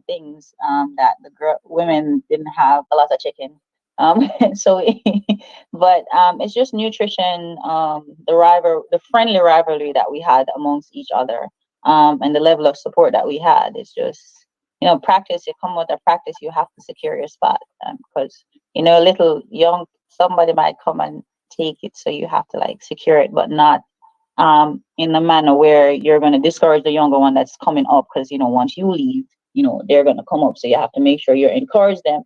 things that the women didn't have a lot of chicken. So, but it's just nutrition, the friendly rivalry that we had amongst each other, and the level of support that we had. It's just, practice. You come with a practice, you have to secure your spot, because a little young somebody might come and take it, so you have to like secure it, but not in a manner where you're going to discourage the younger one that's coming up, because once you leave, they're going to come up, so you have to make sure you encourage them.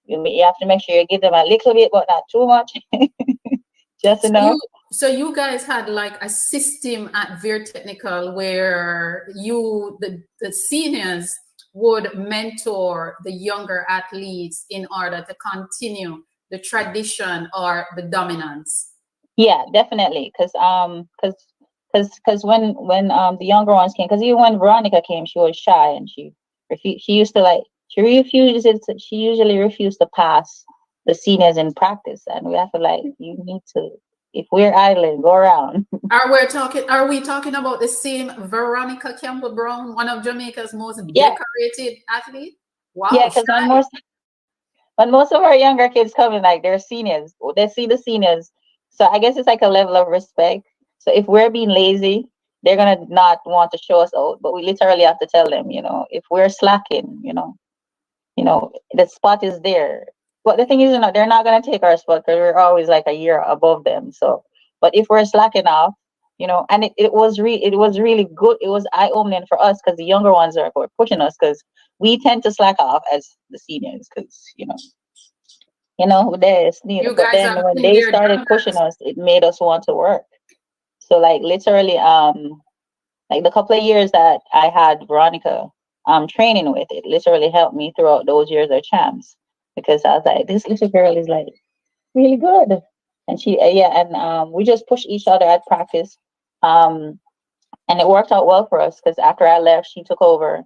You have to make sure you give them a little bit, but not too much. Just So enough. you guys had like a system at Veer Technical where the seniors would mentor the younger athletes in order to continue the tradition or the dominance. Yeah, definitely. Because when the younger ones came, because even when Veronica came, she was shy, and she used to like she refused it. She usually refused to pass the seniors in practice, and we have to like, you need to, if we're idling, go around. Are we talking about the same Veronica Campbell Brown, one of Jamaica's most Yeah, decorated athlete? yeah. Wow, Because shy. when most of our younger kids come in, like they're seniors, they see the seniors. So I guess it's like a level of respect. So if we're being lazy, they're gonna not want to show us out. But we literally have to tell them, if we're slacking, the spot is there. But the thing is, they're not gonna take our spot because we're always like a year above them. So, but if we're slacking off, and it was really good. It was eye opening for us because the younger ones were pushing us, because we tend to slack off as the seniors, because there's You but guys then have when been they there, started done pushing that. us, it made us want to work. So like literally, like the couple of years that I had Veronica training with, it literally helped me throughout those years of champs, because I was like, this little girl is like really good. And she yeah, and we just push each other at practice. Um and it worked out well for us, because after I left, she took over.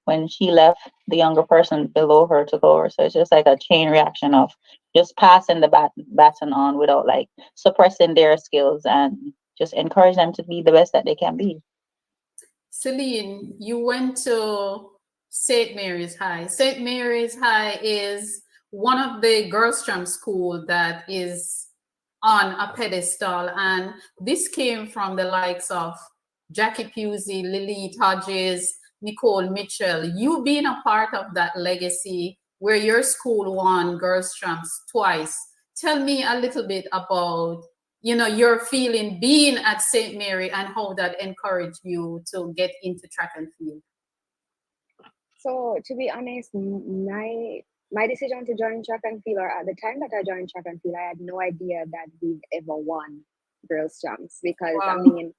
When she left, the younger person below her took over. So it's just like a chain reaction of just passing the baton on without like suppressing their skills, and just encourage them to be the best that they can be. Celine, you went to St. Mary's High. St. Mary's High is one of the Girlstrom school that is on a pedestal. And this came from the likes of Jackie Pusey, Lily Hodges, Nicole Mitchell. You being a part of that legacy where your school won Girlstroms twice. Tell me a little bit about your feeling being at St. Mary and how that encouraged you to get into track and field. So to be honest, my decision to join track and field, or at the time that I joined track and field, I had no idea that we've ever won girls champs, because I Wow. mean,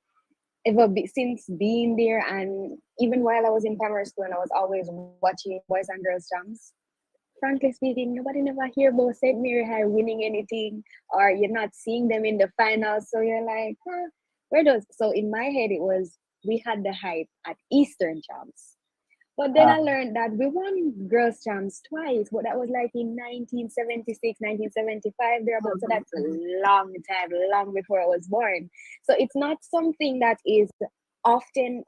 since being there, and even while I was in primary school and I was always watching boys and girls champs, frankly speaking, nobody never hear about St. Mary High winning anything, or you're not seeing them in the finals. So you're like, huh, where does, so in my head it was, we had the hype at Eastern champs. But then I Um, learned that we won girls champs twice, but that was like in 1976, 1975, thereabouts. So that's a long time, long before I was born. So it's not something that is often,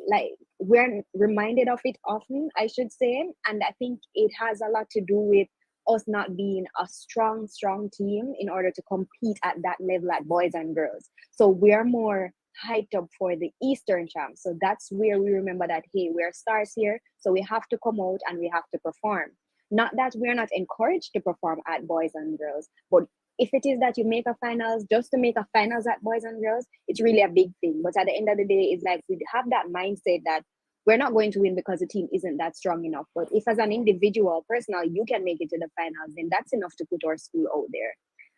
like, we're reminded of it often, I should say. And I think it has a lot to do with us not being a strong team in order to compete at that level at boys and girls. So we're more hyped up for the Eastern champs. So that's where we remember that, hey, we're stars here, so we have to come out and we have to perform. Not that we're not encouraged to perform at boys and girls, but if it is that you make a finals, just to make a finals at boys and girls, it's really a big thing. But at the end of the day, it's like we have that mindset that we're not going to win because the team isn't that strong enough. But if as an individual, personal, you can make it to the finals, then that's enough to put our school out there.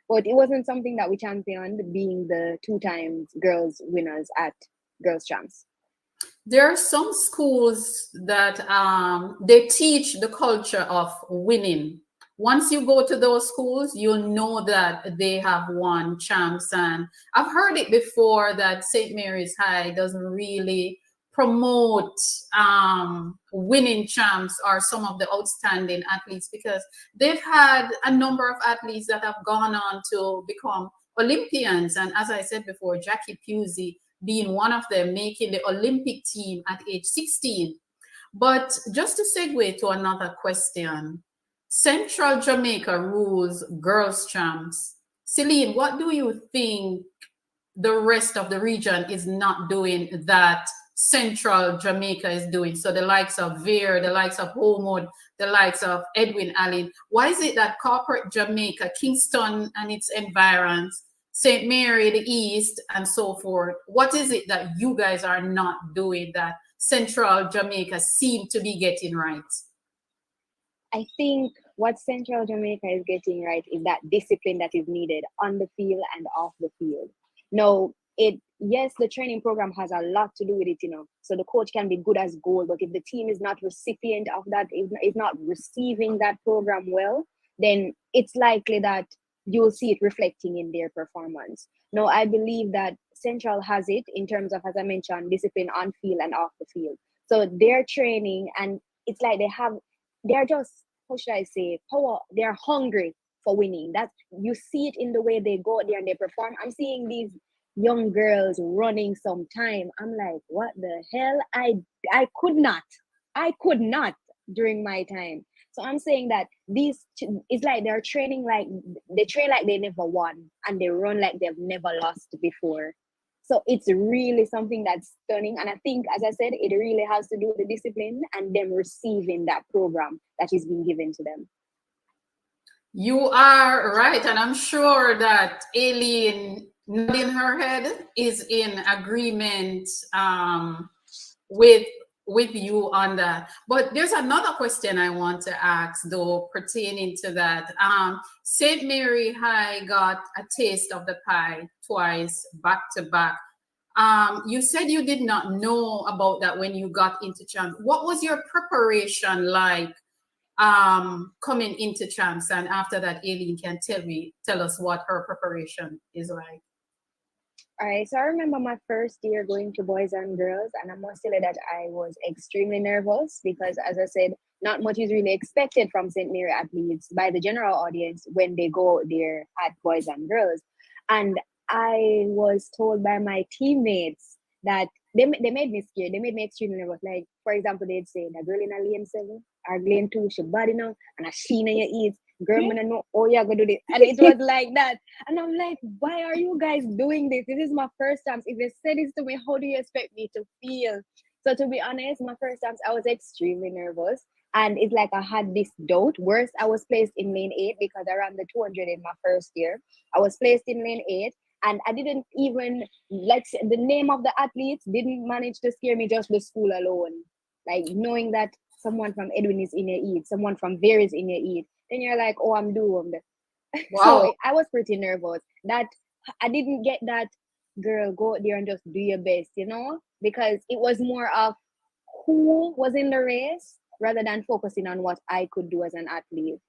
But it wasn't something that we championed, being the two times girls winners at Girls Champs. There are some schools that they teach the culture of winning. Once you go to those schools, you'll know that they have won champs. And I've heard it before that St. Mary's High doesn't really promote winning champs or some of the outstanding athletes, because they've had a number of athletes that have gone on to become Olympians. And as I said before, Jackie Pusey being one of them, making the Olympic team at age 16. But just to segue to another question, Central Jamaica rules girls' champs. Celine, what do you think the rest of the region is not doing that Central Jamaica is doing? So the likes of Veer, the likes of Homewood, the likes of Edwin Allen. Why is it that corporate Jamaica, Kingston and its environs, St. Mary, the East, and so forth, what is it that you guys are not doing that Central Jamaica seem to be getting right? I think what Central Jamaica is getting right is that discipline that is needed on the field and off the field. No, yes, the training program has a lot to do with it, So the coach can be good as gold, but if the team is not recipient of that, is not receiving that program well, then it's likely that you'll see it reflecting in their performance. No, I believe that Central has it in terms of, as I mentioned, discipline on field and off the field. So their training, and it's like they're just, how should I say, power. They're hungry for winning. That you see it in the way they go there and they perform. I'm seeing these young girls running sometime. I'm like, what the hell? I could not during my time. So I'm saying that it's like they train like they never won, and they run like they've never lost before. So it's really something that's stunning. And I think, as I said, it really has to do with the discipline and them receiving that program that is being given to them. You are right. And I'm sure that Aileen nodding her head is in agreement with you on that. But there's another question I want to ask, though, pertaining to that. St. Mary High got a taste of the pie twice, back to back. You said you did not know about that when you got into champs. What was your preparation like coming into champs? And after that, Aileen can tell us what her preparation is like. All right, so I remember my first year going to boys and girls, and I must tell you that I was extremely nervous because, as I said, not much is really expected from St. Mary athletes by the general audience when they go there at boys and girls. And I was told by my teammates that they made me scared. They made me extremely nervous. Like, for example, they'd say, "The girl in a lane 7 or lane 2, she body now, and a sheen in your eats. Girl, I know, oh, you're going to do this." And it was like that. And I'm like, why are you guys doing this? This is my first time. If you say this to me, how do you expect me to feel? So to be honest, my first times, I was extremely nervous. And it's like I had this doubt. Worse, I was placed in lane 8 because I ran the 200 in my first year. I was placed in lane 8. And I didn't even, like, the name of the athletes didn't manage to scare me, just the school alone. Like, knowing that someone from Edwin is in your eat, someone from Veer is in your eat, then you're like, oh, I'm doomed. Wow. So I was pretty nervous that I didn't get that, girl, go out there and just do your best, because it was more of who was in the race rather than focusing on what I could do as an athlete.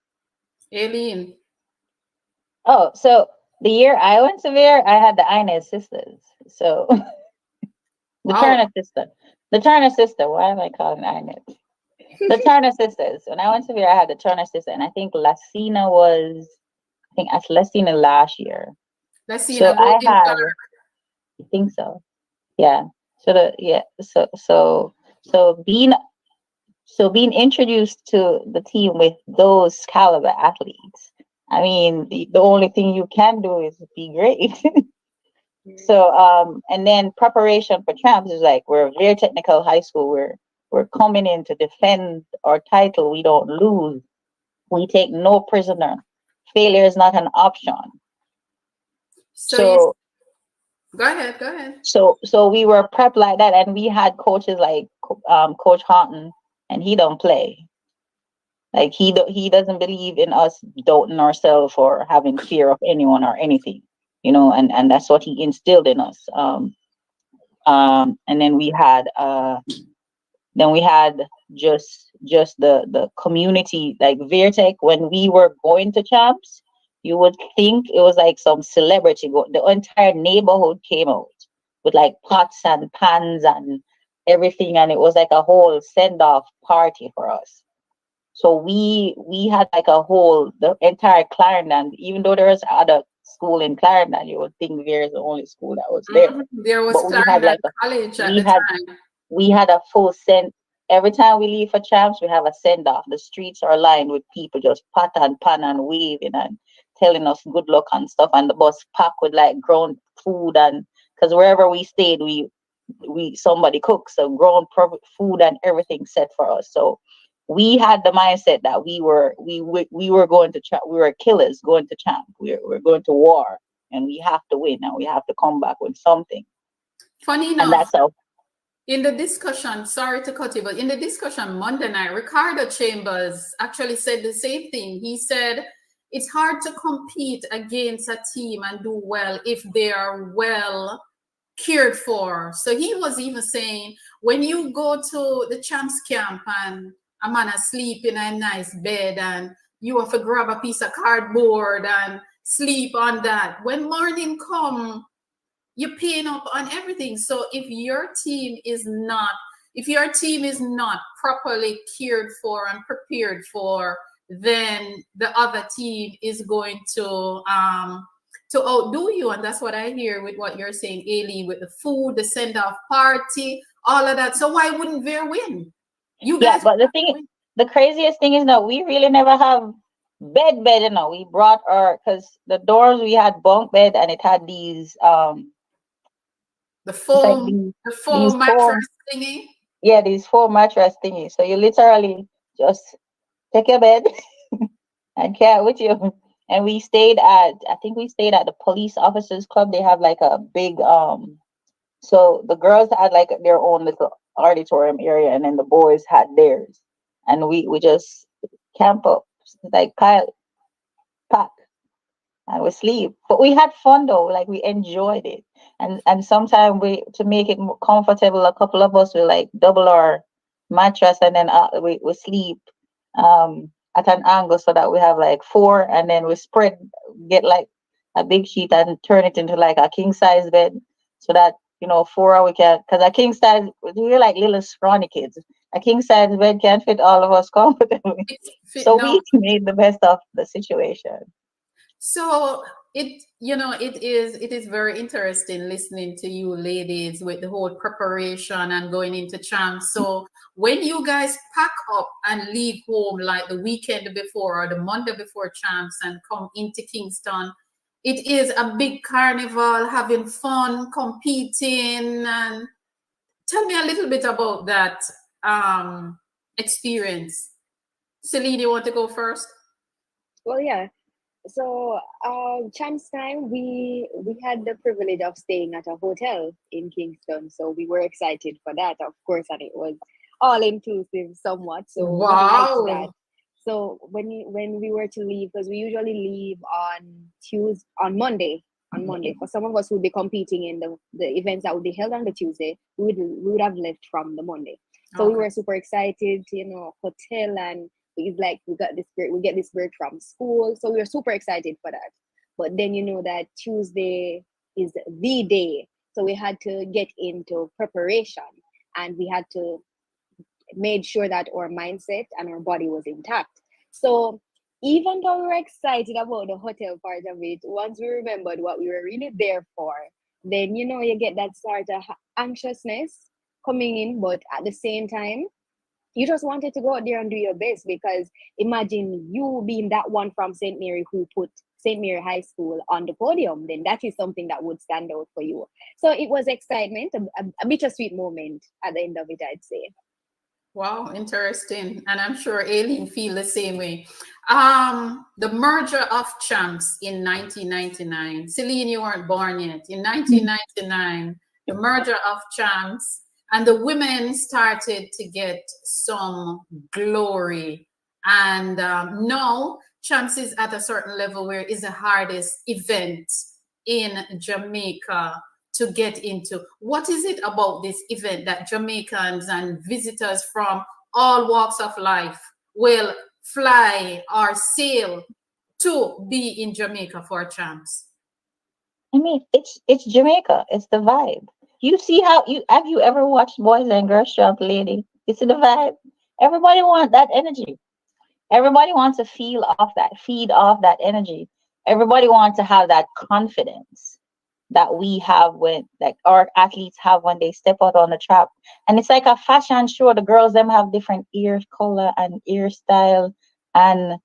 Aileen. Oh, so the year I went to Veer, I had the Inez sisters. So the Turner sister. The Turner sister. Why am I calling Inez? The Turner sisters. When I went to Veer, I had the Turner sister, and I think Lassina asked Lassina last year. Lassina, so I had. I think so. Yeah. So being introduced to the team with those caliber athletes, I mean, the only thing you can do is be great. So, and then preparation for champs is like, we're a very technical high school. We're coming in to defend our title. We don't lose. We take no prisoner. Failure is not an option. So go ahead. So we were prepped like that, and we had coaches like Coach Houghton, and he don't play. Like he doesn't believe in us doubting ourselves or having fear of anyone or anything, and that's what he instilled in us. And then we had just the community, like VeerTech. When we were going to champs, you would think it was like some celebrity. The entire neighborhood came out with like pots and pans and everything, and it was like a whole send-off party for us. So we had like the entire Clarendon, even though there was other school in Clarendon, you would think Veer is the only school that was there. There was Clarendon College at the time. We had a full every time we leave for champs, we have a send off. The streets are lined with people just pat and pan and waving and telling us good luck and stuff. And the bus packed with like grown food, and because wherever we stayed, we somebody cooks, so food and everything set for us. So we had the mindset that we were going to we were killers going to champ. We're going to war, and we have to win, and we have to come back with something. Funny And enough, that's how. in the discussion, sorry to cut you, but in the discussion Monday night, Ricardo Chambers actually said the same thing. He said it's hard to compete against a team and do well if they are well cared for. So he was even saying, when you go to the champs camp and a man asleep in a nice bed and you have to grab a piece of cardboard and sleep on that, when morning come, you're paying up on everything. So if your team is not properly cared for and prepared for, then the other team is going to outdo you. And that's what I hear with what you're saying, Ailey, with the food, the send-off party, all of that. So why wouldn't Veer win? You Yeah, guys but the craziest thing is that we really never have bed, we brought because the doors, we had bunk bed, and it had these the it's like these foam mattress foam, thingy. yeah, these foam mattress thingies. So you literally just take your bed and carry it with you. And I think we stayed at the police officers club. They have like a big so the girls had like their own little auditorium area, and then the boys had theirs. And we just camp up, like pile pack, and we sleep. But we had fun though, like we enjoyed it. And sometimes we, to make it more comfortable, a couple of us will like double our mattress, and then we sleep at an angle so that we have like four, and then we get like a big sheet and turn it into like a king size bed, so that four we can, because a king size, we're like little scrawny kids. A king size bed can't fit all of us comfortably. So No. we made the best of the situation. So it is very interesting listening to you ladies with the whole preparation and going into champs. So when you guys pack up and leave home like the weekend before or the Monday before champs and come into Kingston, it is a big carnival, having fun, competing. And tell me a little bit about that experience. Celine, you want to go first? Well, yeah. So, chance time, we had the privilege of staying at a hotel in Kingston, so we were excited for that, of course, and it was all inclusive somewhat. So we liked that. Wow. So when we were to leave, because we usually leave on Tuesday, on Monday. For some of us who would be competing in the events that would be held on the Tuesday, we would have left from the Monday. So we Okay. were super excited, hotel, and it's like we get this break from school, so we were super excited for that. But then that Tuesday is the day, so we had to get into preparation, and we had to made sure that our mindset and our body was intact. So even though we were excited about the hotel part of it, once we remembered what we were really there for, then you get that sort of anxiousness coming in, but at the same time, you just wanted to go out there and do your best, because imagine you being that one from St. Mary who put St. Mary High School on the podium, then that is something that would stand out for you. So it was excitement, a bittersweet moment at the end of it, I'd say. Wow, interesting. And I'm sure Aileen feel the same way. The merger of champs in 1999. Celine, you weren't born yet. In 1999, the merger of champs, and the women started to get some glory. And now champs is at a certain level where it's the hardest event in Jamaica to get into. What is it about this event that Jamaicans and visitors from all walks of life will fly or sail to be in Jamaica for champs? I mean, it's Jamaica. It's the vibe. You see how you ever watched Boys and Girls Jump, lady? You see the vibe. Everybody wants that energy. Everybody wants to feed off that energy. Everybody wants to have that confidence. that we have when like our athletes have when they step out on the track. And it's like a fashion show. The girls them have different ear color and ear style, and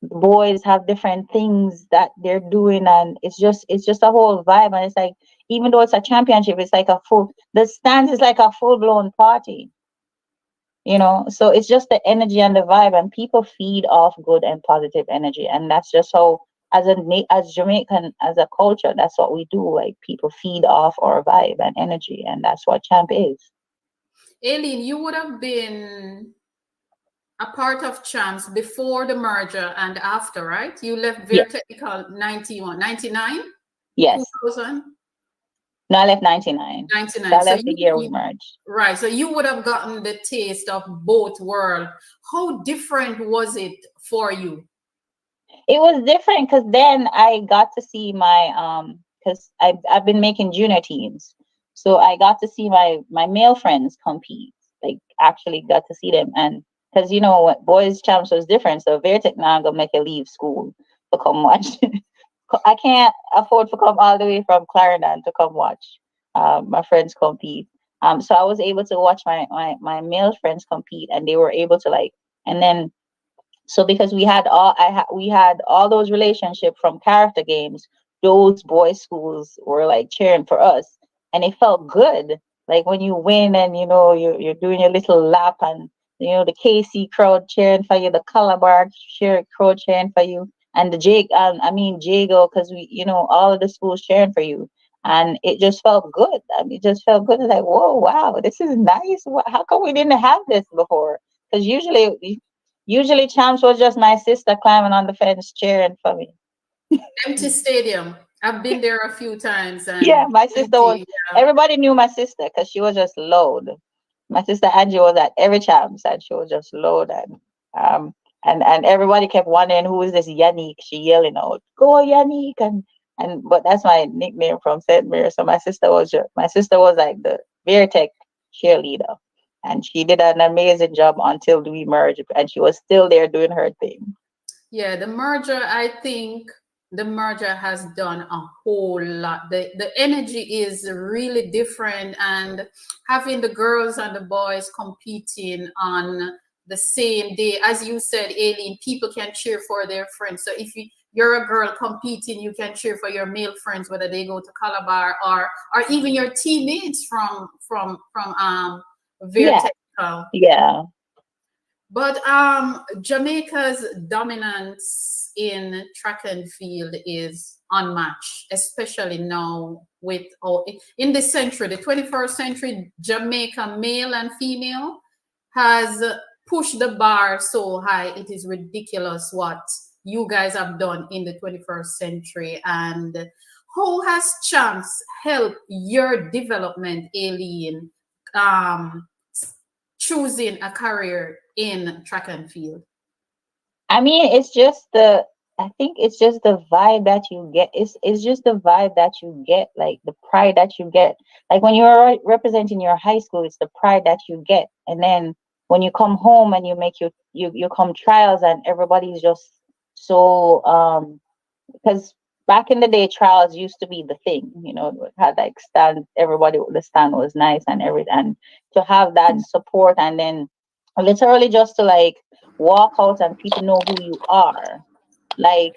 the boys have different things that they're doing, and it's just a whole vibe. And it's like, even though it's a championship, it's like a full the stands is like a full blown party, so it's just the energy and the vibe, and people feed off good and positive energy, and that's just how, as Jamaican, as a culture, that's what we do. Like, people feed off our vibe and energy, and that's what champ is. Aileen, you would have been a part of Champs before the merger and after, right? You left Yeah. Very Technical 91, 99, Yes. 2000, No, I left 99. 99. I So left the year we merged. right. So you would have gotten the taste of both worlds. How different was it for you? It was different because then I got to see my because I've been making junior teams, so I got to see my male friends compete. Like, actually got to see them, and because what boys champs was different, so Vertec now gonna make you leave school to come watch. I can't afford to come all the way from Clarendon to come watch my friends compete. So I was able to watch my male friends compete, and they were able to, like, and then, so because we had all those relationships from character games, those boys schools were like cheering for us, and it felt good. Like, when you win, and you're doing your little lap, and the KC crowd cheering for you, the Calabar crowd cheering for you, and the Jake, I mean Jago, because all of the schools cheering for you, and it just felt good. I mean, it just felt good. It's like, whoa, wow, this is nice. How come we didn't have this before? Because usually champs was just my sister climbing on the fence cheering for me. Empty stadium. I've been there a few times Yeah, and my sister was. empty. Everybody knew my sister because she was just loud. My sister Angie was at every champs, and she was just loud, and everybody kept wondering, who is this Yannick? She yelling out, "Go Yannick!" And but that's my nickname from St. Mary. So my sister was like the Veritech cheerleader, and she did an amazing job until we merged, and she was still there doing her thing. Yeah, the merger, I think the merger has done a whole lot. The energy is really different, and having the girls and the boys competing on the same day, as you said, Aileen, people can cheer for their friends. So if you're a girl competing, you can cheer for your male friends, whether they go to Calabar or even your teammates from Veer Yeah, Technical. yeah. But Jamaica's dominance in track and field is unmatched, especially now with in this century, the 21st century. Jamaica, male and female, has pushed the bar so high. It is ridiculous what you guys have done in the 21st century. And how has Champs helped your development, Aileen? Um, Choosing a career in track and field? I mean, it's just the. I think it's just the vibe that you get. It's just the vibe that you get, like the pride that you get. Like, when you're representing your high school, it's the pride that you get, and then when you come home and you come trials, and everybody's just so because back in the day, trials used to be the thing. It had like stand. Everybody, the stand was nice and everything, and to have that support, and then literally just to, like, walk out and people know who you are. Like,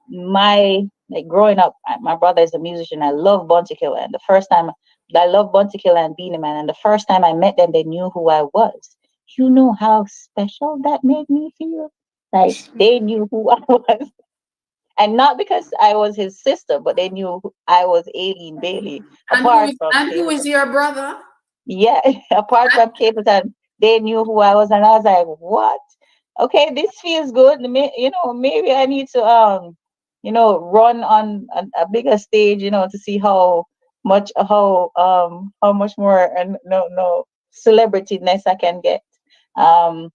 my like growing up, my brother is a musician. I love Bunty Killer, and the first time I love Bunty Killer and Beanie Man, and the first time I met them, they knew who I was. You know how special that made me feel. Like, they knew who I was, and not because I was his sister, but they knew I was Aileen Bailey. Apart from And who is your brother? yeah, apart from Capleton, they knew who I was, and I was like, "What? Okay, this feels good. Maybe I need to run on a bigger stage, to see how much more, and no celebrityness I can get." Um,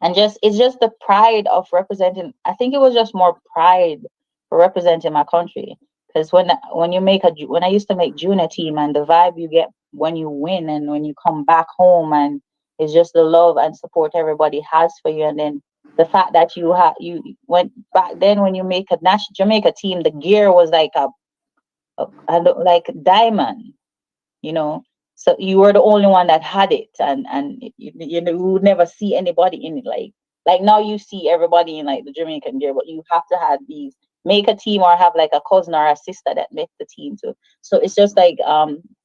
and just it's just the pride of representing. I think it was just more pride for representing my country, because when I used to make junior team, and the vibe you get when you win and when you come back home, and it's just the love and support everybody has for you, and then the fact that you went back then when you make a national Jamaica team, the gear was like I don't like diamond, you know. So you were the only one that had it, and you know, you would never see anybody in it. Like now you see everybody in like the Jamaican gear, but you have to have these make a team or have like a cousin or a sister that makes the team too. So it's just like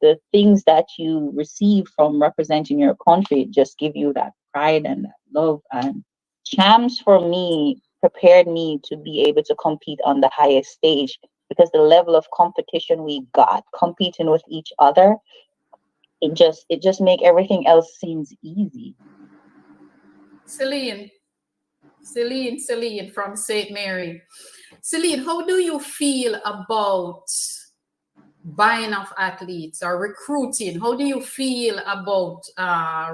the things that you receive from representing your country just give you that pride and that love. And champs for me prepared me to be able to compete on the highest stage, because the level of competition we got competing with each other, it just make everything else seems easy. Celine, Celine from St. Mary. Celine, how do you feel about buying of athletes or recruiting? How do you feel about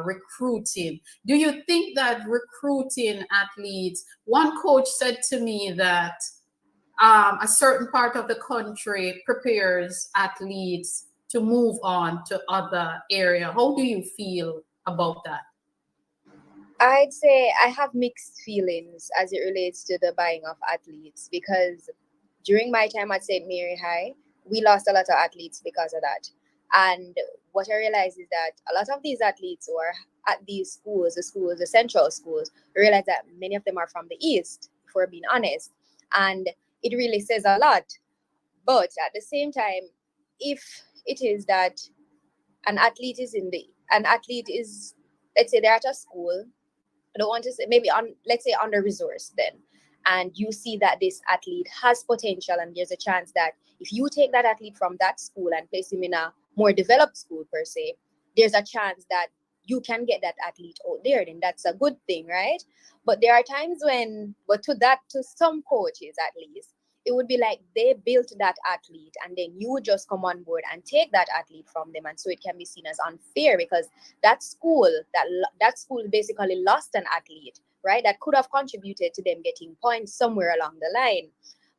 recruiting? Do you think that recruiting athletes, one coach said to me that a certain part of the country prepares athletes to move on to other area. How do you feel about that? I'd say I have mixed feelings as it relates to the buying of athletes, because during my time at St. Mary High, we lost a lot of athletes because of that. And what I realized is that a lot of these athletes who are at these schools, the central schools, I realize that many of them are from the East, if we're being honest. And it really says a lot. But at the same time, if it is that an athlete is, let's say they're at a school, I don't want to say, maybe on, let's say, under resourced then, and you see that this athlete has potential, and there's a chance that if you take that athlete from that school and place him in a more developed school per se, there's a chance that you can get that athlete out there, then that's a good thing, right? But there are times when, but to some coaches at least, it would be like they built that athlete and then you would just come on board and take that athlete from them, and so it can be seen as unfair, because that school basically lost an athlete, right, that could have contributed to them getting points somewhere along the line.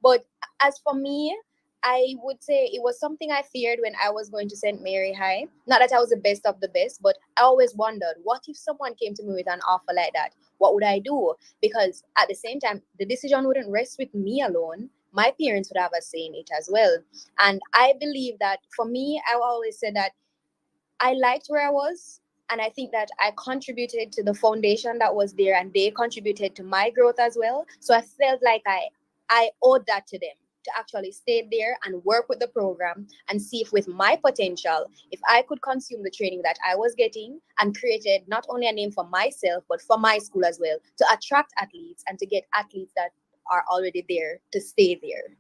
But as for me, I would say it was something I feared when I was going to St. Mary High. Not that I was the best of the best, but I always wondered, what if someone came to me with an offer like that? What would I do? Because at the same time, the decision wouldn't rest with me alone. My parents would have a say in it as well. And I believe that for me, I always said that I liked where I was. And I think that I contributed to the foundation that was there, and they contributed to my growth as well. So I felt like I owed that to them, to actually stay there and work with the program and see if with my potential, if I could consume the training that I was getting and created not only a name for myself, but for my school as well, to attract athletes and to get athletes that are already there to stay there.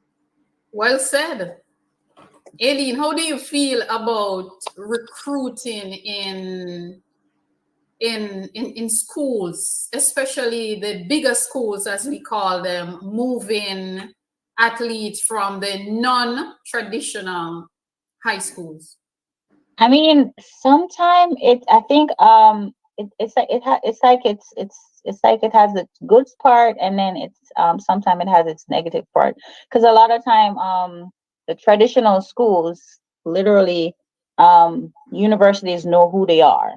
Well said. Aileen, how do you feel about recruiting in schools, especially the bigger schools, as we call them, moving athletes from the non-traditional high schools? I mean, sometimes I think it's like it has its good part, and then it's sometimes it has its negative part, because a lot of time the traditional schools literally universities know who they are,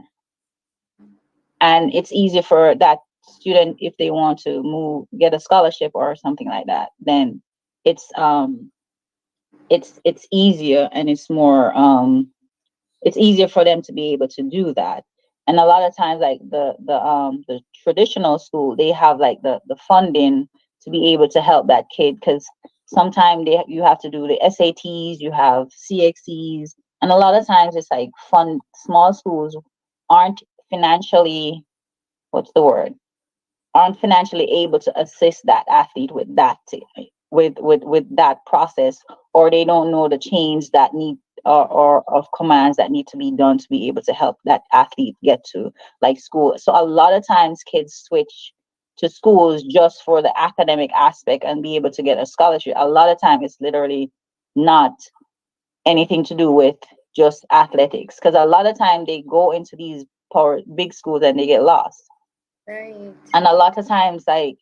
and it's easy for that student, if they want to move, get a scholarship or something like that, then it's it's easier, and it's easier for them to be able to do that. And a lot of times, like the traditional school, they have like the funding to be able to help that kid, because sometimes you have to do the SATs, you have CXCs, and a lot of times it's like small schools aren't financially, what's the word, aren't financially able to assist that athlete with that with that process, or they don't know the change that need, or of commands that need to be done to be able to help that athlete get to like school. So a lot of times kids switch to schools just for the academic aspect and be able to get a scholarship. A lot of time it's literally not anything to do with just athletics, because a lot of time they go into these power big schools and they get lost. Right. And a lot of times, like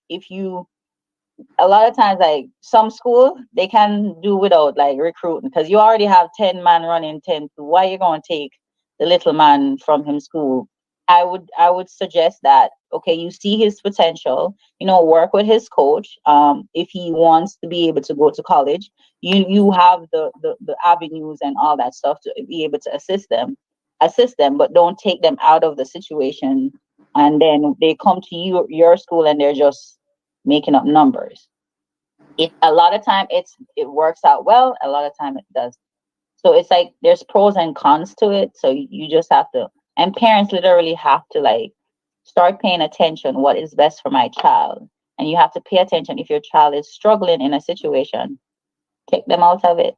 a lot of times, like some school, they can do without like recruiting, because you already have 10 man running 10. So why you gonna take the little man from him school I would suggest that, okay, you see his potential, work with his coach. If he wants to be able to go to college, you have the avenues and all that stuff to be able to assist them, but don't take them out of the situation, and then they come to your school and they're just making up numbers. It A lot of time it works out well, a lot of time it does. So it's like there's pros and cons to it. So you just have to, and parents literally have to like start paying attention what is best for my child. And you have to pay attention if your child is struggling in a situation, take them out of it.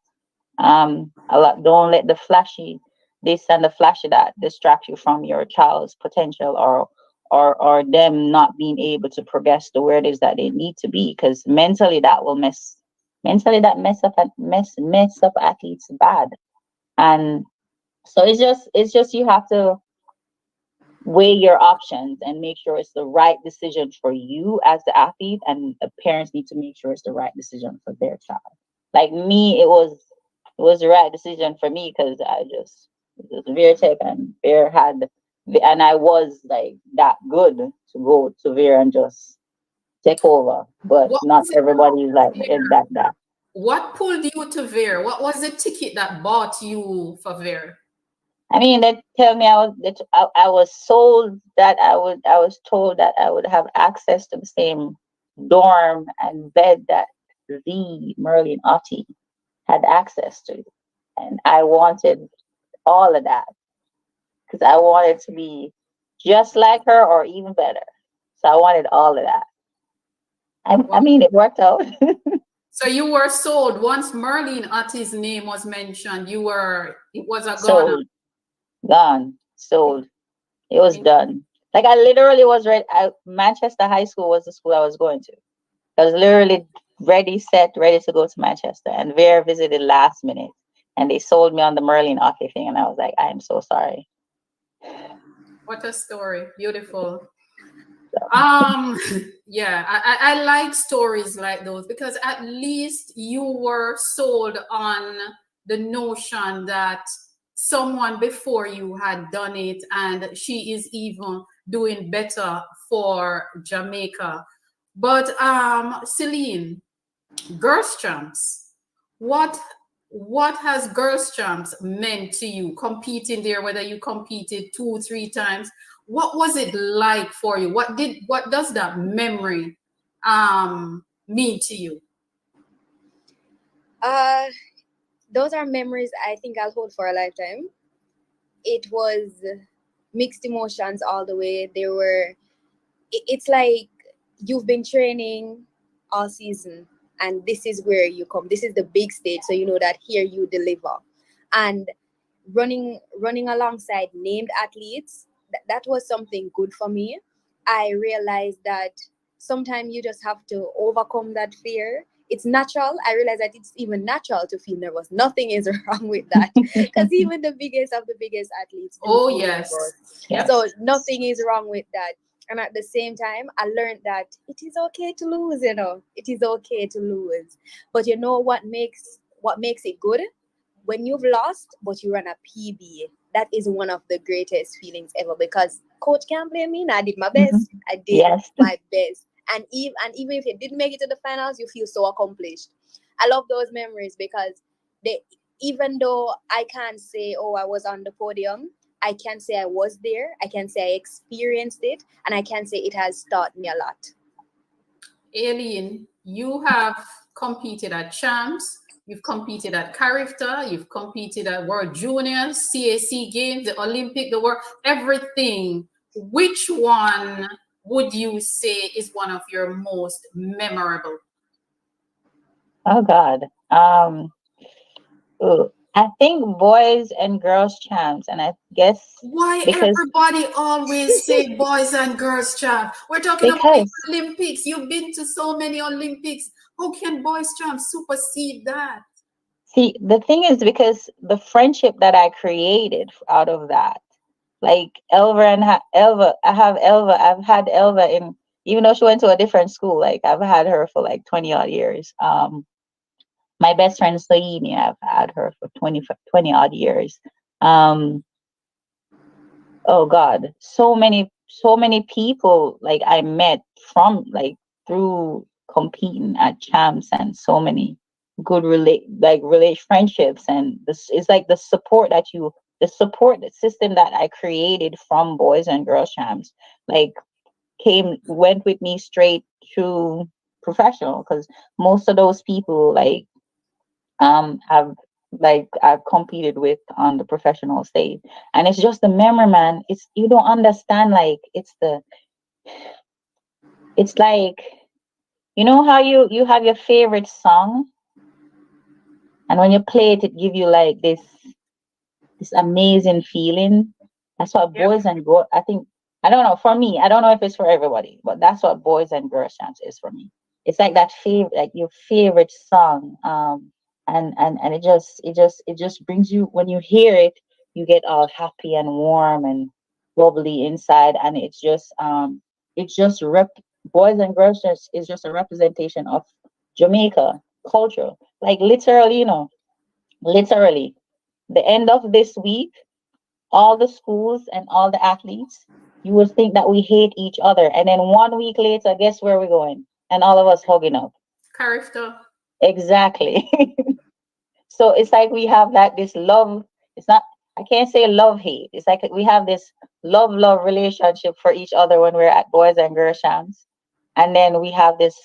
A lot, don't let the flashy this and the flashy that distract you from your child's potential, or them not being able to progress to where it is that they need to be, because mentally that mess up athletes bad. And so it's just you have to weigh your options and make sure it's the right decision for you as the athlete, and the parents need to make sure it's the right decision for their child. Like me, it was the right decision for me, because I just it was Veer Tech, and Veer and I was like that good to go to Veer and just take over, but What not was it everybody is like there? that. What pulled you to Ver? What was the ticket that bought you for Ver? I mean, they tell me I was sold that I was told that I would have access to the same dorm and bed that the Merlin Otti had access to, and I wanted all of that, because I wanted to be just like her or even better. So I wanted all of that. I Wow. mean, it worked out. So you were sold once Merlin Atti's name was mentioned. It was a goner. Sold, gone, sold. It was done. Like I literally was ready. Manchester High School was the school I was going to. I was literally ready, set, ready to go to Manchester. And Vera visited last minute, and they sold me on the Merlin Otley thing. And I was like, I am so sorry. What a story. Beautiful. So, Yeah, I like stories like those, because at least you were sold on the notion that someone before you had done it, and she is even doing better for Jamaica. But Celine, Girls Champs, what what has Girls Champs meant to you competing there, whether you competed 2 3 times? What was it like for you? What does that memory mean to you? Uh, those are memories I think I'll hold for a lifetime. It was mixed emotions all the way. It's like you've been training all season, and this is where you come. This is the big stage, so you know that here you deliver. And running alongside named athletes, that was something good for me. I realized that sometimes you just have to overcome that fear. It's natural. I realize that it's even natural to feel nervous. Nothing is wrong with that, because even the biggest of the biggest athletes do Oh feel yes. nervous. Yep. So nothing is wrong with that. And at the same time, I learned that it is okay to lose. It is okay to lose. But you know what makes it good? When you've lost, but you run a PB. That is one of the greatest feelings ever, because coach can't blame me. I did my mhm. best. I did Yes. my best. And even if you didn't make it to the finals, you feel so accomplished. I love those memories, because they even though I can't say, oh, I was on the podium, I can say I was there. I can say I experienced it, and I can say it has taught me a lot. Aileen, you have competed at Champs, you've competed at Carifta, you've competed at World Juniors, CAC Games, the Olympic, the World, everything. Which one would you say is one of your most memorable? Oh God. I think boys and girls champs, and I guess Why because everybody always say boys and girls champ? We're talking about the because Olympics. You've been to so many Olympics. How can boys champ supersede that? see, the thing is, because the friendship that I created out of that, like Elva, I've had Elva in, even though she went to a different school, like I've had her for like 20 odd years. My best friend Saini, I've had her for 20 odd years. Um, oh God, so many people like I met from like through competing at champs, and so many good relate friendships, and this is like the support system that I created from boys and girls champs, like went with me straight to professional, because most of those people have I've competed with on the professional stage. And it's just the memory, man. It's you don't understand, like it's like, you know how you have your favorite song, and when you play it, it give you like this amazing feeling. That's what Yep. boys and girls, I think, I don't know, for me, I don't know if it's for everybody, but that's what boys and girls champs is for me. It's like that favorite, like your favorite song. And it just brings you, when you hear it, you get all happy and warm and bubbly inside. And it's just boys and girls champs is just a representation of Jamaica culture. Like literally, literally the end of this week, all the schools and all the athletes, you would think that we hate each other. And then 1 week later, guess where we're going? And all of us hugging up. Character. Exactly. So it's like we have like this love. It's not, I can't say love hate. It's like we have this love relationship for each other when we're at boys and girls champs. And then we have this,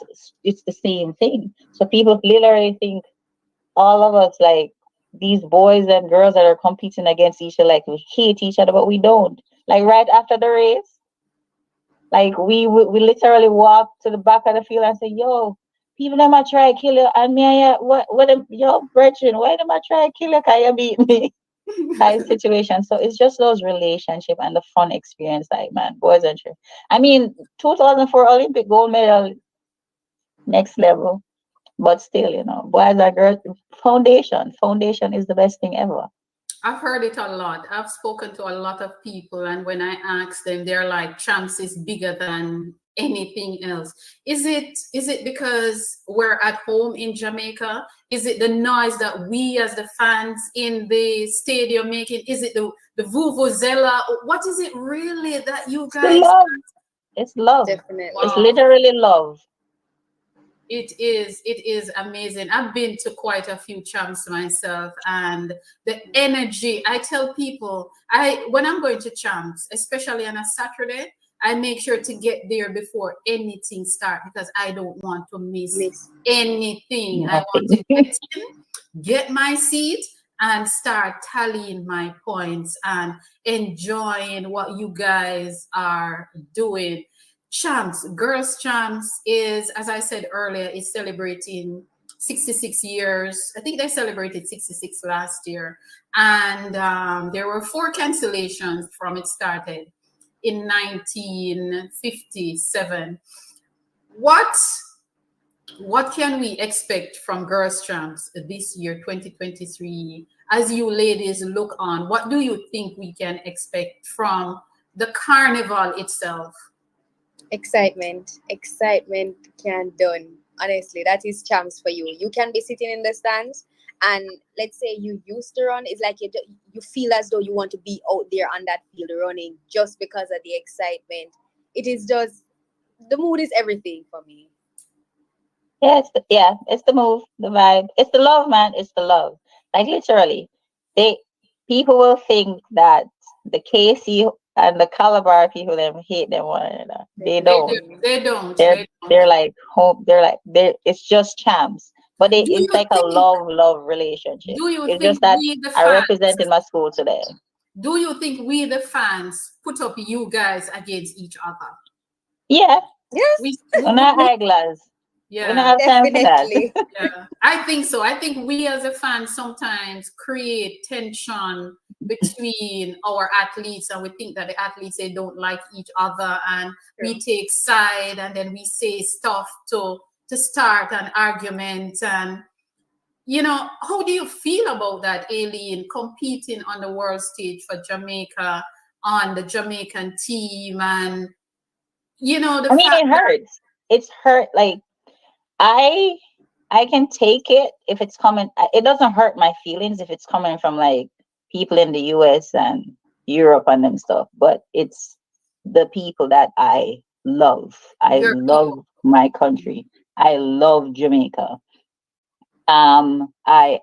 it's the same thing. So people literally think all of us, like these boys and girls that are competing against each other, like we hate each other, but we don't. Like right after the race, like we literally walk to the back of the field and say, "Yo, people them a try to kill you, and me, what them, yo, brethren, why them a try to kill you? Cause you beat me." Kind of situation. So it's just those relationship and the fun experience, like man, boys and girls. I mean, 2004 Olympic gold medal, next level. But still, boys and girls, foundation is the best thing ever. I've heard it a lot. I've spoken to a lot of people, and when I ask them, they're like, "Champs is bigger than anything else." Is it because we're at home in Jamaica? Is it the noise that we as the fans in the stadium making? Is it the vuvuzela? What is it really that you It's the guys? love. It's love. It's Definitely. Wow. literally love. It is amazing. I've been to quite a few champs myself, and the energy. I tell people, when I'm going to champs, especially on a Saturday, I make sure to get there before anything starts because I don't want to miss Miss. anything. I want Nothing. to get in, get my seat, and start tallying my points and enjoying what you guys are doing. Champs, Girls Champs is, as I said earlier, is celebrating 66 years. I think they celebrated 66 last year. And there were 4 cancellations from it started in 1957. What what can we expect from Girls Champs this year, 2023? As you ladies look on, what do you think we can expect from the carnival itself? Excitement can done. Honestly, that is champs for you. You can be sitting in the stands, and let's say you used to run. It's like you feel as though you want to be out there on that field running just because of the excitement. It is just the mood is everything for me. It's the move, the vibe. It's the love, man. It's the love. Like literally, they people will think that the KC and the Calabar people them hate them one another. They They do. don't. They don't. They're They don't. they're like home. They're like they. It's just champs, but Do it's you like a think? love relationship. Do you It's think just that we the I fans? represented my school today. Do you think we the fans put up you guys against each other? Yeah, We, Yes, we, we're we, not we- eyeglass. We don't yeah. have time for that. definitely. Yeah, I think so. I think we as a fan sometimes create tension between our athletes, and we think that the athletes they don't like each other, and we True. take side, and then we say stuff to start an argument. And how do you feel about that, Aileen, competing on the world stage for Jamaica on the Jamaican team, and the I mean, fact it that hurts. It's hurt. Like I I can take it if it's coming. It doesn't hurt my feelings if it's coming from like people in the U.S. and Europe and them stuff, but it's the people that I love. I Your people. love my country. I love Jamaica. I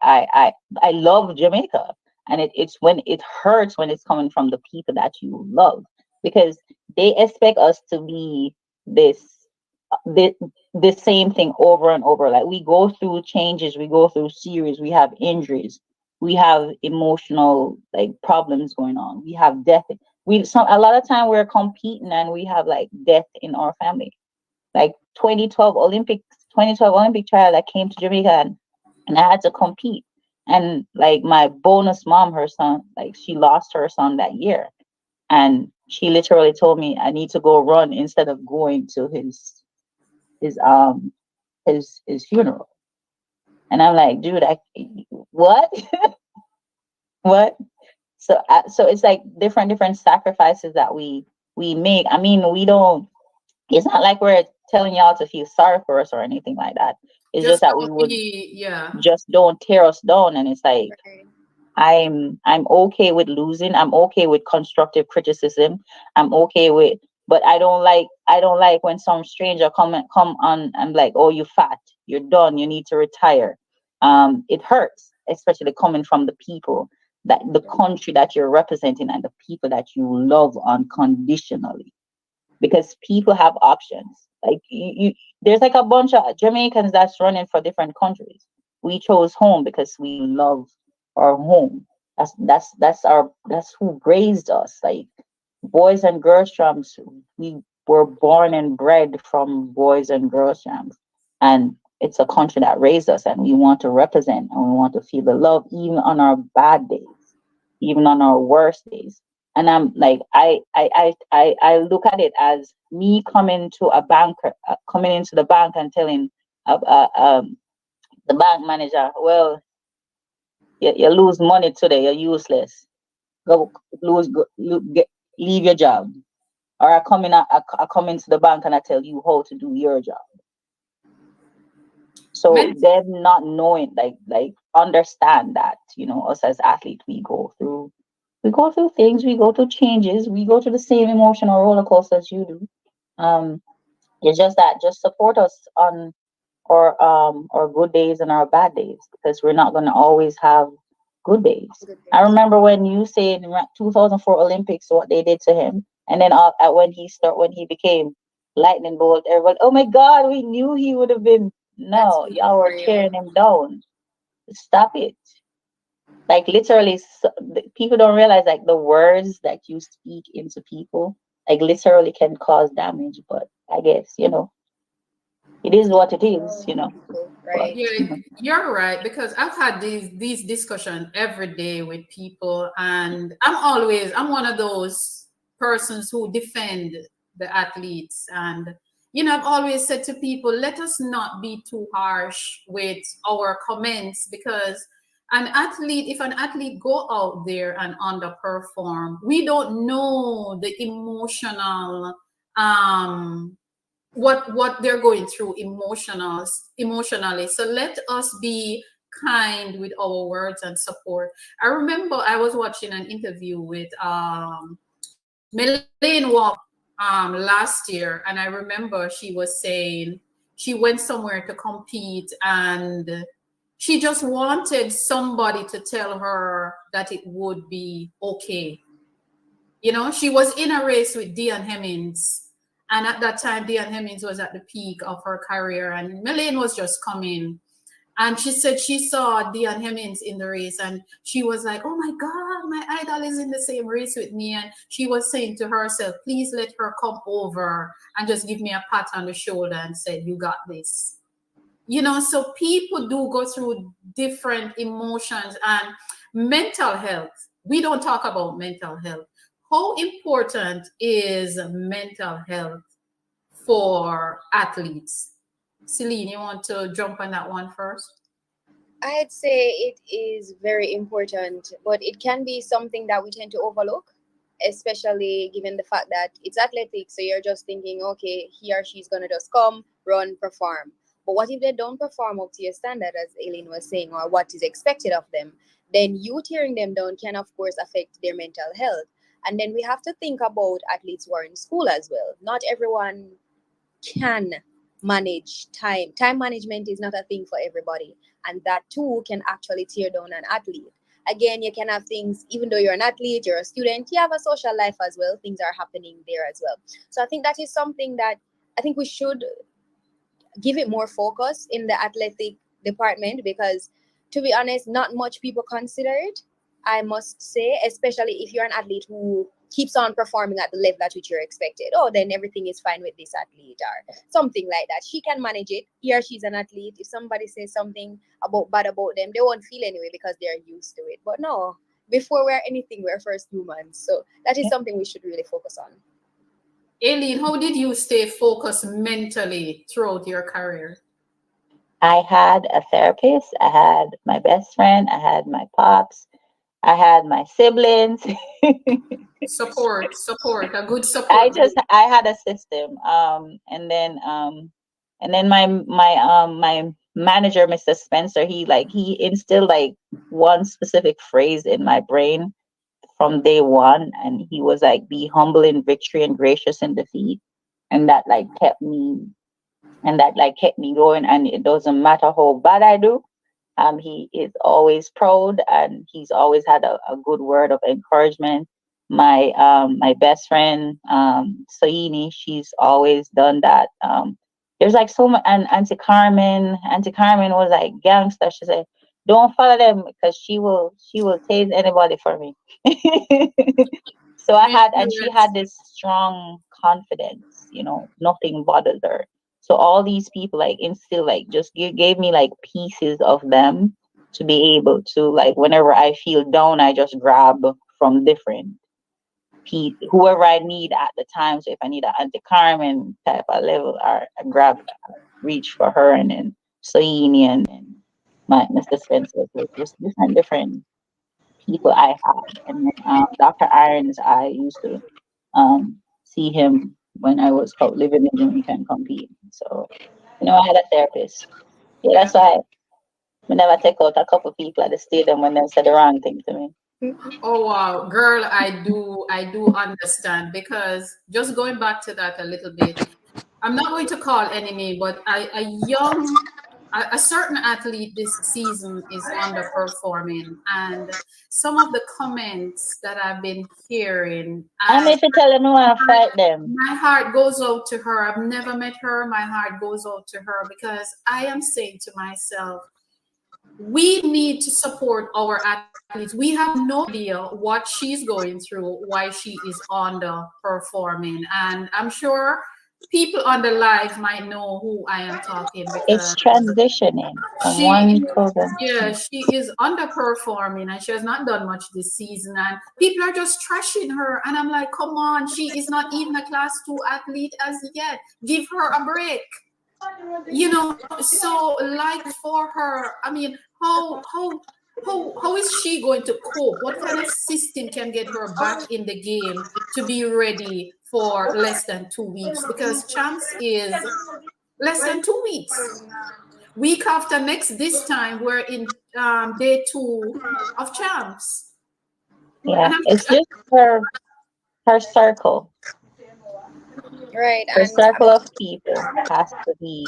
love Jamaica, and it's when it hurts when it's coming from the people that you love, because they expect us to be this the the same thing over and over. Like, we go through changes, we go through series, we have injuries, we have emotional like problems going on, we have death. We some A lot of time we're competing and we have like death in our family. Like 2012 Olympic trial that came to Jamaica, and I had to compete. And like my bonus mom, her son, like she lost her son that year. And she literally told me I need to go run instead of going to his um his funeral. And I'm like, dude, what? What? So it's like different sacrifices that we make. I mean, we don't. It's not like we're telling y'all to feel sorry for us or anything like that. It's just Just that we don't would be, yeah. just don't tear us down. And it's like, Right. I'm okay with losing. I'm okay with constructive criticism. I'm okay with, but I don't like when some stranger come on and like, oh, you fat, you're done, you need to retire. It hurts, especially coming from the people, that the country that you're representing and the people that you love unconditionally, because people have options. Like there's like a bunch of Jamaicans that's running for different countries. We chose home because we love our home. That's who raised us. Like, boys and girls trams, we were born and bred from boys and girls trams, and it's a country that raised us, and we want to represent and we want to feel the love even on our bad days, even on our worst days. And I'm like, I look at it as me coming into the bank and telling uh, uh, um, the bank manager, well, you lose money today, you're useless. Go leave your job. Or I come into the bank and I tell you how to do your job. So Men- them not knowing, like understand that, us as athletes, we go through things, we go through changes, we go through the same emotional roller coaster as you do. Um, it's just that, just support us on our good days and our bad days, because we're not gonna always have good days. Good I days. remember when you said in 2004 Olympics what they did to him, and then when he became lightning bolt, everyone, oh my God, we knew he would have been. That's No, really y'all were real. tearing him down. Stop it. Like, literally, people don't realize, like, the words that you speak into people, like, literally can cause damage. But I guess, it is what it is, People, but right? Yeah, you're right, because I've had these discussions every day with people, and I'm one of those persons who defend the athletes. And I've always said to people, let us not be too harsh with our comments, because if an athlete go out there and underperform, we don't know the emotional um what they're going through emotionally. So let us be kind with our words and support. I remember I was watching an interview with Melaine Walk last year, and I remember she was saying she went somewhere to compete, and she just wanted somebody to tell her that it would be okay. She was in a race with Dion Hemmings. And at that time, Dion Hemmings was at the peak of her career, and Melaine was just coming. And she said she saw Dion Hemmings in the race, and she was like, oh my God, my idol is in the same race with me. And she was saying to herself, please let her come over and just give me a pat on the shoulder and said, you got this. So people do go through different emotions and mental health. We don't talk about mental health. How important is mental health for athletes? Celine, you want to jump on that one first? I'd say it is very important, but it can be something that we tend to overlook, especially given the fact that it's athletics. So you're just thinking, okay, he or she's gonna just come, run, perform. But what if they don't perform up to your standard, as Aileen was saying, or what is expected of them? Then you tearing them down can, of course, affect their mental health. And then we have to think about athletes who are in school as well. Not everyone can manage time. Time management is not a thing for everybody. And that too can actually tear down an athlete. Again, you can have things, even though you're an athlete, you're a student, you have a social life as well. Things are happening there as well. So I think that is something that I think we should give it more focus in the athletic department, because to be honest, not much people consider it, I must say, especially if you're an athlete who keeps on performing at the level at which you're expected. Oh, then everything is fine with this athlete or something like that. She can manage it. He or she's an athlete. If somebody says something about bad about them, they won't feel anyway because they're used to it. But no, before we're anything, we're first humans. So that is something we should really focus on. Aileen, how did you stay focused mentally throughout your career? I had a therapist, I had my best friend, I had my pops, I had my siblings. Support, a good support. I had a system. And then my manager, Mr. Spencer, he instilled like one specific phrase in my brain from day one, and he was like, be humble in victory and gracious in defeat. And that like kept me going, and it doesn't matter how bad I do. He is always proud, and he's always had a good word of encouragement. My best friend, Saini, she's always done that. There's like so much, and Auntie Carmen was like gangster. She said, "Don't follow them because she will tase anybody for me." So and she had this strong confidence, nothing bothers her. So all these people like instill like just gave me like pieces of them to be able to like whenever I feel down, I just grab from different whoever I need at the time. So if I need an Auntie Carmen type of level, or I grab reach for her, and then Soini and then my Mr. Spencer. So just different people I had. And then Dr. Irons, I used to see him when I was living in Jamaica and compete. So, I had a therapist. Yeah, that's why we never take out a couple people at the stadium when they said the wrong thing to me. Oh wow, girl, I do understand, because just going back to that a little bit, I'm not going to call any name, but a certain athlete this season is underperforming, and some of the comments that I've been hearing, I'm if you tell them you want to fight them. my heart goes out to her. I've never met her. My heart goes out to her, because I am saying to myself, we need to support our athletes. We have no idea what she's going through, why she is underperforming. And I'm sure people on the live might know who I am talking, It's because transitioning from one program. yeah, she is underperforming and she has not done much this season. And people are just trashing her. And I'm like, come on, she is not even a class 2 athlete as yet. Give her a break. So like for her, I mean, how is she going to cope? What kind of system can get her back in the game to be ready for less than 2 weeks? Because champs is less than 2 weeks. Week after next, this time we're in day 2 of champs. Yeah, it's just her circle. Right. Her circle of people has to be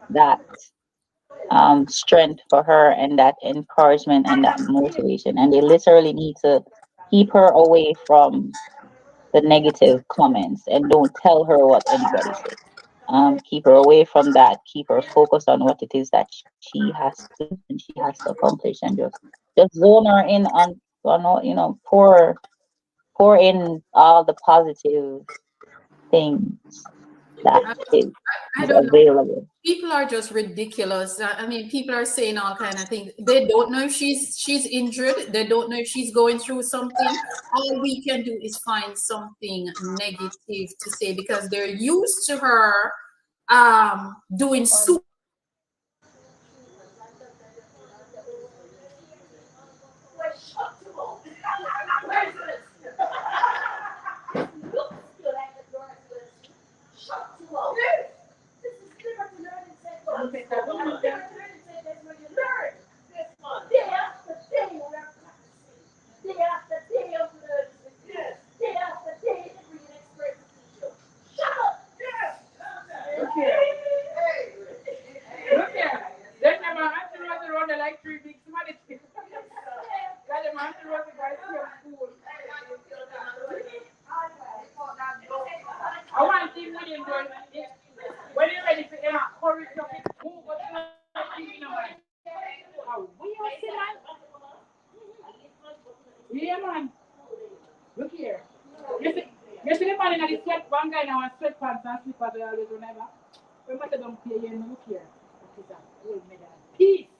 that strength for her, and that encouragement and that motivation. And they literally need to keep her away from the negative comments and don't tell her what anybody says. Keep her away from that. Keep her focused on what it is that she has to do and she has to accomplish, and just zone her in on pour in all the positive things that is I don't know. available. People are just ridiculous. I mean, people are saying all kind of things. They don't know if she's injured. They don't know if she's going through something. All we can do is find something negative to say, because they're used to her doing super. When you're ready to hurry up, move up to we are still man. Yeah, man. Look here. You see the man in the sweat, one guy now in sweatpants and slippers, they always remember. Remember, don't play, you look here. Look at that. Old medal. Peace.